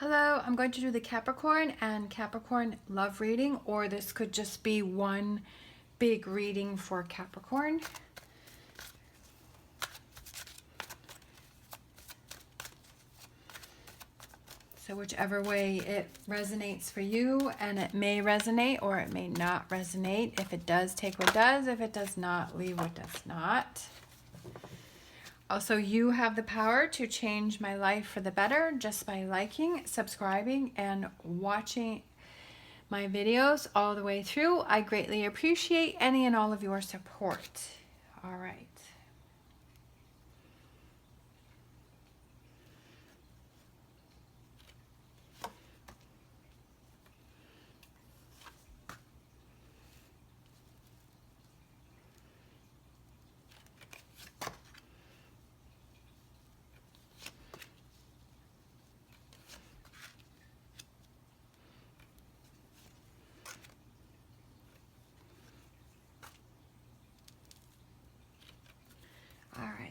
Hello, I'm going to do the Capricorn and Capricorn love reading, or this could just be one big reading for Capricorn. So whichever way it resonates for you, and it may resonate or it may not resonate. If it does, take what does. If it does not, leave what does not. Also, you have the power to change my life for the better just by liking, subscribing, and watching my videos all the way through. I greatly appreciate any and all of your support. All right. All right.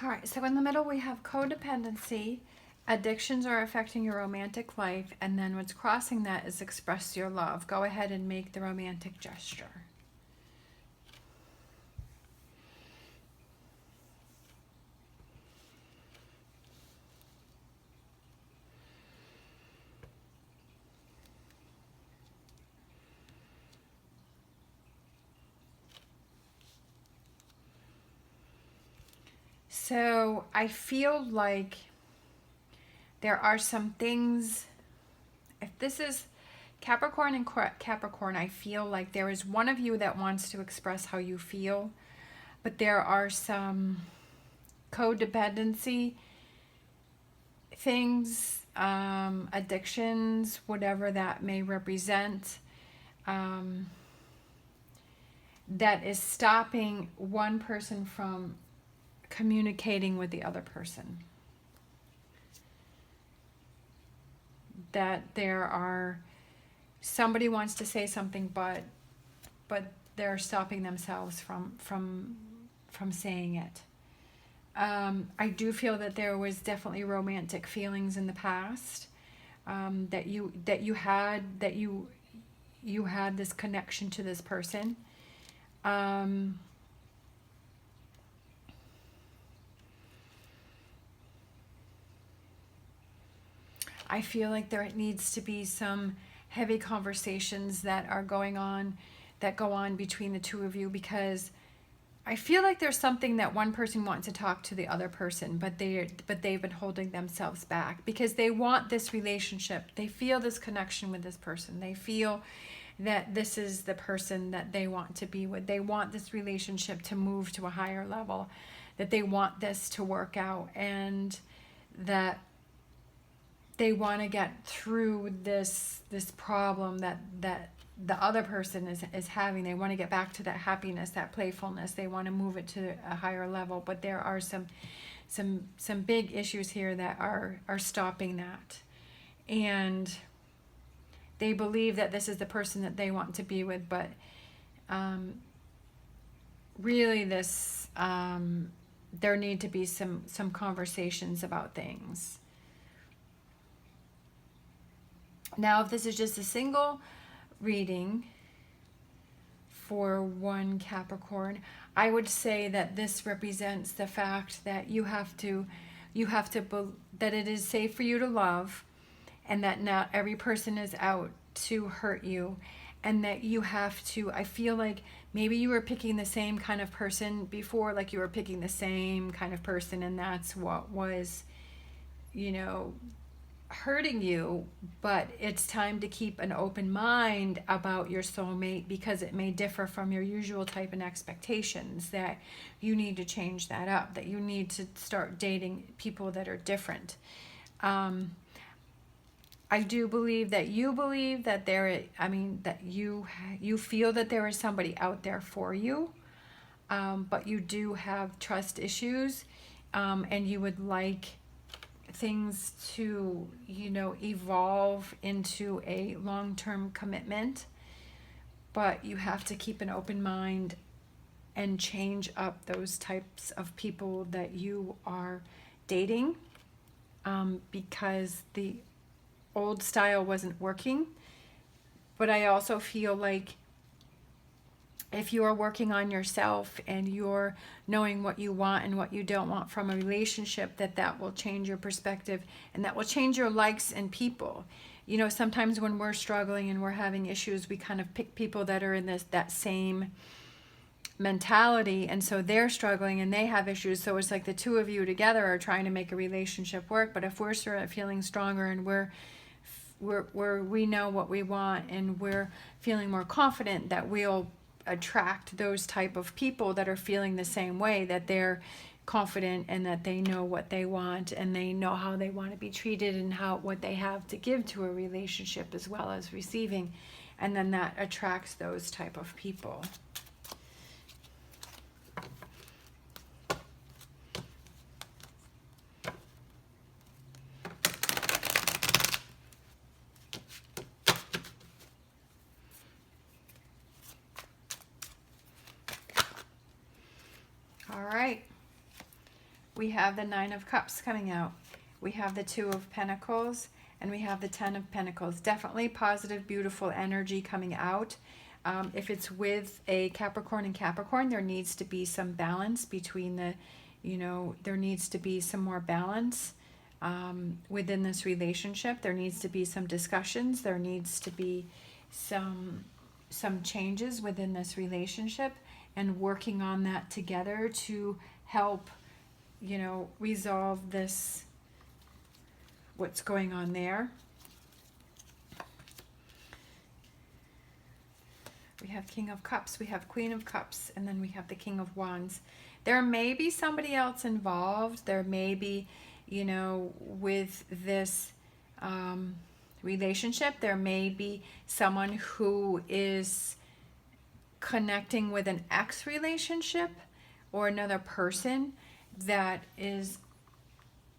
All right, so in the middle we have codependency. Addictions are affecting your romantic life, and then what's crossing that is express your love. Go ahead and make the romantic gesture. So I feel like there are some things, if this is Capricorn and Capricorn, I feel like there is one of you that wants to express how you feel, but there are some codependency things, addictions, whatever that may represent, that is stopping one person from communicating with the other person. That there are, somebody wants to say something, but they're stopping themselves from saying it. I do feel that there was definitely romantic feelings in the past, that you had this connection to this person. I feel like there needs to be some heavy conversations that are going on, that go on between the two of you, because I feel like there's something that one person wants to talk to the other person, but they've been holding themselves back because they want this relationship. They feel this connection with this person. They feel that this is the person that they want to be with. They want this relationship to move to a higher level, that they want this to work out, and that they want to get through this problem that the other person is having. They want to get back to that happiness, that playfulness. They want to move it to a higher level, but there are some big issues here that are stopping that. And they believe that this is the person that they want to be with, but really this there need to be some conversations about things. Now, if this is just a single reading for one Capricorn, I would say that this represents the fact that that it is safe for you to love, and that not every person is out to hurt you, and that you have to, I feel like maybe you were picking the same kind of person before, like you were picking the same kind of person, and that's what was, hurting you. But it's time to keep an open mind about your soulmate, because it may differ from your usual type and expectations, that you need to change that up, that you need to start dating people that are different. I do believe that you believe that that you feel that there is somebody out there for you, but you do have trust issues, and you would like things to, evolve into a long-term commitment, but you have to keep an open mind and change up those types of people that you are dating, because the old style wasn't working. But I also feel like if you are working on yourself and you're knowing what you want and what you don't want from a relationship, that will change your perspective, and that will change your likes in people. Sometimes when we're struggling and we're having issues, we kind of pick people that are in that same mentality, and so they're struggling and they have issues, so it's like the two of you together are trying to make a relationship work. But if we're sort of feeling stronger and we know what we want and we're feeling more confident, that we'll attract those type of people that are feeling the same way, that they're confident and that they know what they want and they know how they want to be treated and what they have to give to a relationship as well as receiving, and then that attracts those type of people. All right, we have the Nine of Cups coming out. We have the Two of Pentacles, and we have the Ten of Pentacles. Definitely positive, beautiful energy coming out. If it's with a Capricorn and Capricorn, there needs to be some balance between there needs to be some more balance within this relationship. There needs to be some discussions. There needs to be some changes within this relationship, and working on that together to help, resolve this, what's going on there. We have King of Cups, we have Queen of Cups, and then we have the King of Wands. There may be somebody else involved. There may be, with this relationship, there may be someone who is connecting with an ex relationship or another person that is,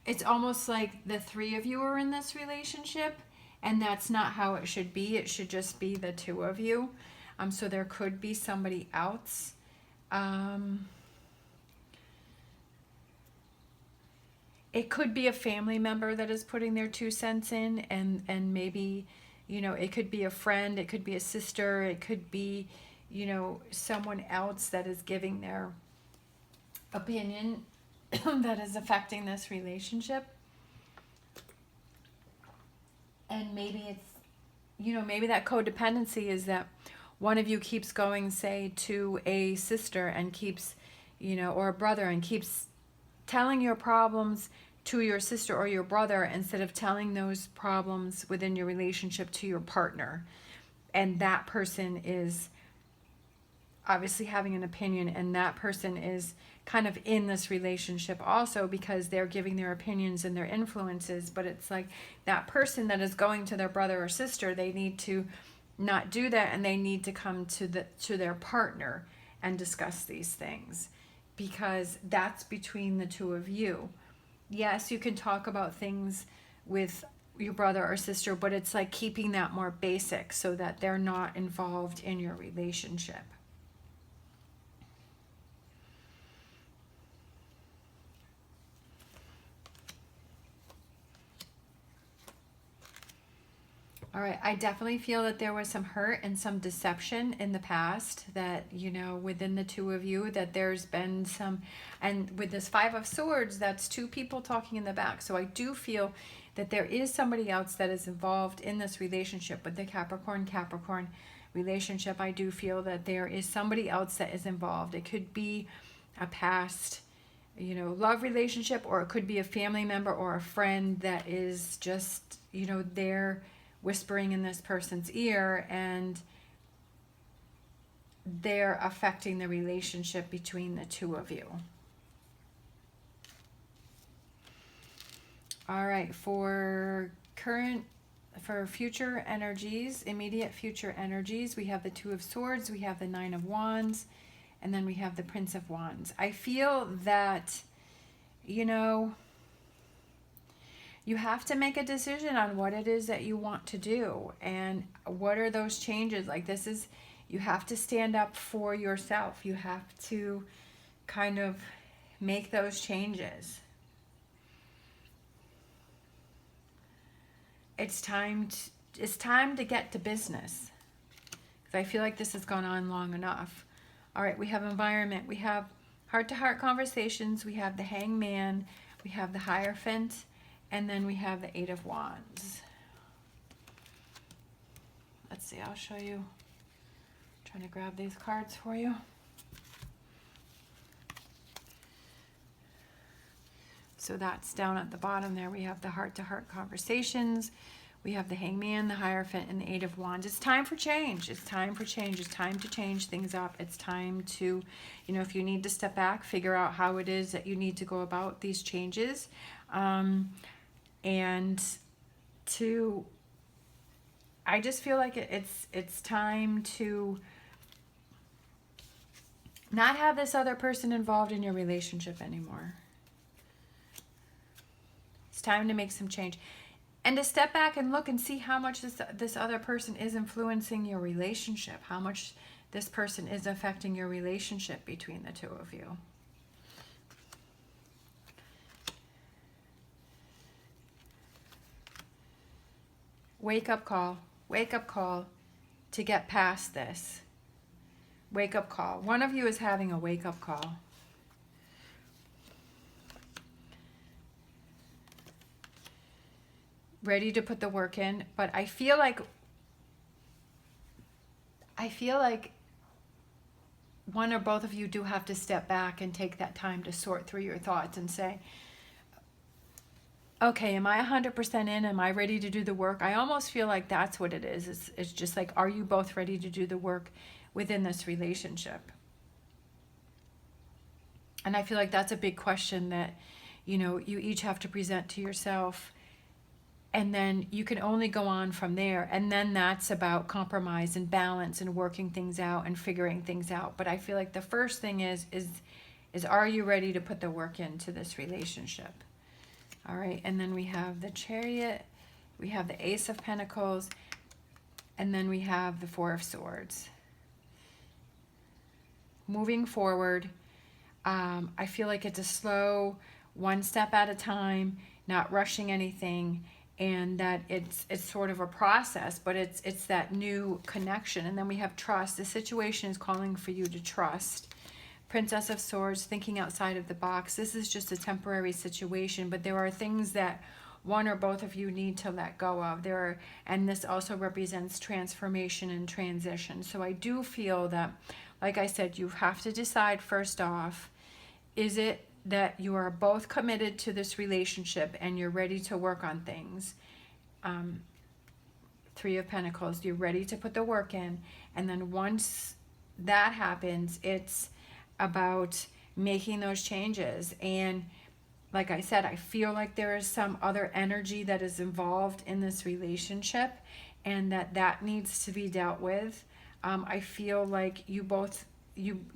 it's almost like the three of you are in this relationship, and that's not how it should be. It should just be the two of you. So there could be somebody else. It could be a family member that is putting their 2 cents in, and maybe, it could be a friend, it could be a sister, it could be, someone else that is giving their opinion that is affecting this relationship. And maybe it's, maybe that codependency is that one of you keeps going, say, to a sister and keeps, or a brother, and keeps telling your problems to your sister or your brother instead of telling those problems within your relationship to your partner. And that person is obviously having an opinion, and that person is kind of in this relationship also because they're giving their opinions and their influences. But it's like that person that is going to their brother or sister, they need to not do that, and they need to come to their partner and discuss these things, because that's between the two of you. Yes, you can talk about things with your brother or sister, but it's like keeping that more basic so that they're not involved in your relationship. All right, I definitely feel that there was some hurt and some deception in the past that, within the two of you, that there's been some, and with this Five of Swords, that's two people talking in the back. So I do feel that there is somebody else that is involved in this relationship with the Capricorn relationship. I do feel that there is somebody else that is involved. It could be a past, love relationship, or it could be a family member or a friend that is just, they're whispering in this person's ear, and they're affecting the relationship between the two of you. All right, for future energies, immediate future energies, we have the Two of Swords, we have the Nine of Wands, and then we have the Prince of Wands. I feel that you know, you have to make a decision on what it is that you want to do and what are those changes. Like, this is, you have to stand up for yourself. You have to kind of make those changes. It's time to get to business, because I feel like this has gone on long enough. All right, we have environment, we have heart-to-heart conversations, we have the Hangman, we have the Hierophant, and then we have the Eight of Wands. Let's see, I'll show you. I'm trying to grab these cards for you. So that's down at the bottom there. We have the heart-to-heart conversations. We have the Hangman, the Hierophant, and the Eight of Wands. It's time for change. It's time for change. It's time to change things up. It's time to, you know, if you need to step back, figure out how it is that you need to go about these changes. And to, I just feel like it's time to not have this other person involved in your relationship anymore. It's time to make some change. And to step back and look and see how much this other person is influencing your relationship, how much this person is affecting your relationship between the two of you. Wake up call. Wake up call to get past this. Wake up call. One of you is having a wake up call. Ready to put the work in, but I feel like one or both of you do have to step back and take that time to sort through your thoughts and say, okay, am I 100% in? Am I ready to do the work? I almost feel like that's what it is. It's just like, are you both ready to do the work within this relationship? And I feel like that's a big question that, you know, you each have to present to yourself. And then you can only go on from there. And then that's about compromise and balance and working things out and figuring things out. But I feel like the first thing is are you ready to put the work into this relationship? All right, and then we have the Chariot, we have the Ace of Pentacles, and then we have the Four of Swords. Moving forward, I feel like it's a slow, one step at a time, not rushing anything, and that it's sort of a process, but it's that new connection. And then we have trust. The situation is calling for you to trust. Princess of Swords, thinking outside of the box. This is just a temporary situation, but there are things that one or both of you need to let go of. And this also represents transformation and transition. So I do feel that, like I said, you have to decide first off, is it that you are both committed to this relationship and you're ready to work on things? Three of Pentacles, you're ready to put the work in. And then once that happens, it's about making those changes. And like I said, I feel like there is some other energy that is involved in this relationship and that needs to be dealt with. I feel like you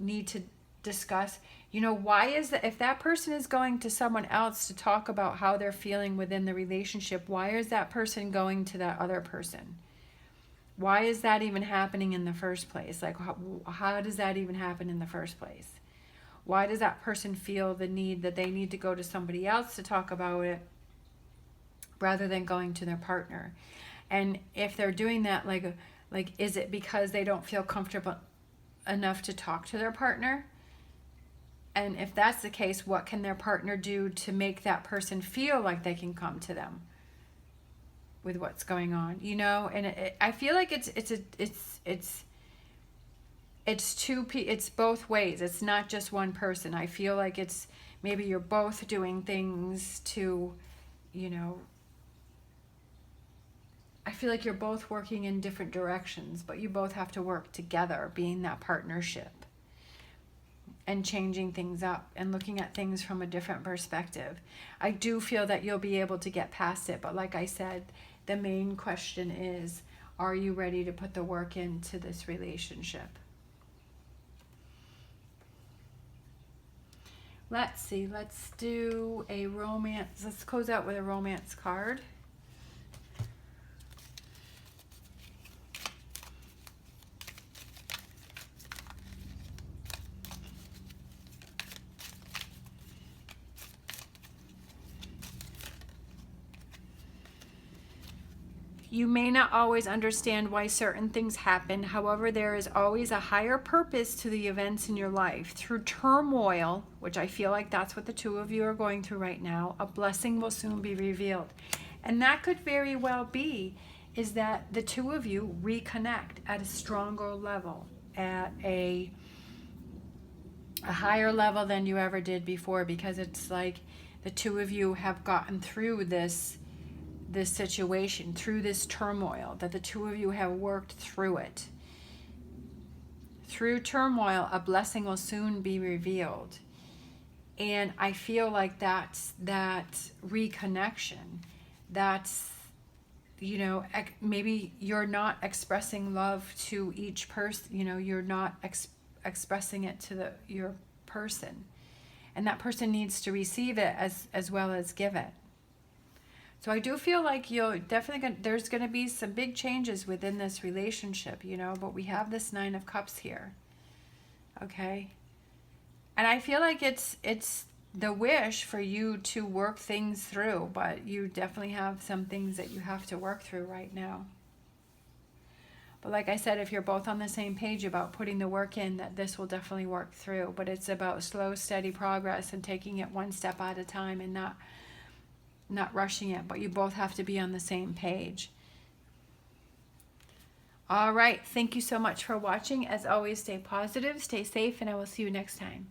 need to discuss, you know, why is that, if that person is going to someone else to talk about how they're feeling within the relationship, why is that person going to that other person? Why is that even happening in the first place? Like, how does that even happen in the first place? Why does that person feel the need that they need to go to somebody else to talk about it rather than going to their partner? And if they're doing that, like is it because they don't feel comfortable enough to talk to their partner? And if that's the case, what can their partner do to make that person feel like they can come to them with what's going on, you know? And I feel like it's both ways. It's not just one person. I feel like it's maybe you're both doing things to, you know, I feel like you're both working in different directions, but you both have to work together, being that partnership and changing things up and looking at things from a different perspective. I do feel that you'll be able to get past it, but like I said, the main question is, are you ready to put the work into this relationship? Let's see. Let's do a romance. Let's close out with a romance card. You may not always understand why certain things happen. However, there is always a higher purpose to the events in your life. Through turmoil, which I feel like that's what the two of you are going through right now, a blessing will soon be revealed. And that could very well be is that the two of you reconnect at a stronger level, at a higher level than you ever did before, because it's like the two of you have gotten through this situation, through this turmoil, that the two of you have worked through it. Through turmoil, a blessing will soon be revealed. And I feel like that's that reconnection. That's, you know, maybe you're not expressing love to each person, you know, you're not expressing it to your person. And that person needs to receive it as well as give it. So I do feel like you'll definitely, there's going to be some big changes within this relationship, you know, but we have this 9 of Cups here. Okay. And I feel like it's the wish for you to work things through, but you definitely have some things that you have to work through right now. But like I said, if you're both on the same page about putting the work in, that this will definitely work through. But it's about slow, steady progress and taking it one step at a time and not rushing it, but you both have to be on the same page. All right. Thank you so much for watching. As always, stay positive, stay safe, and I will see you next time.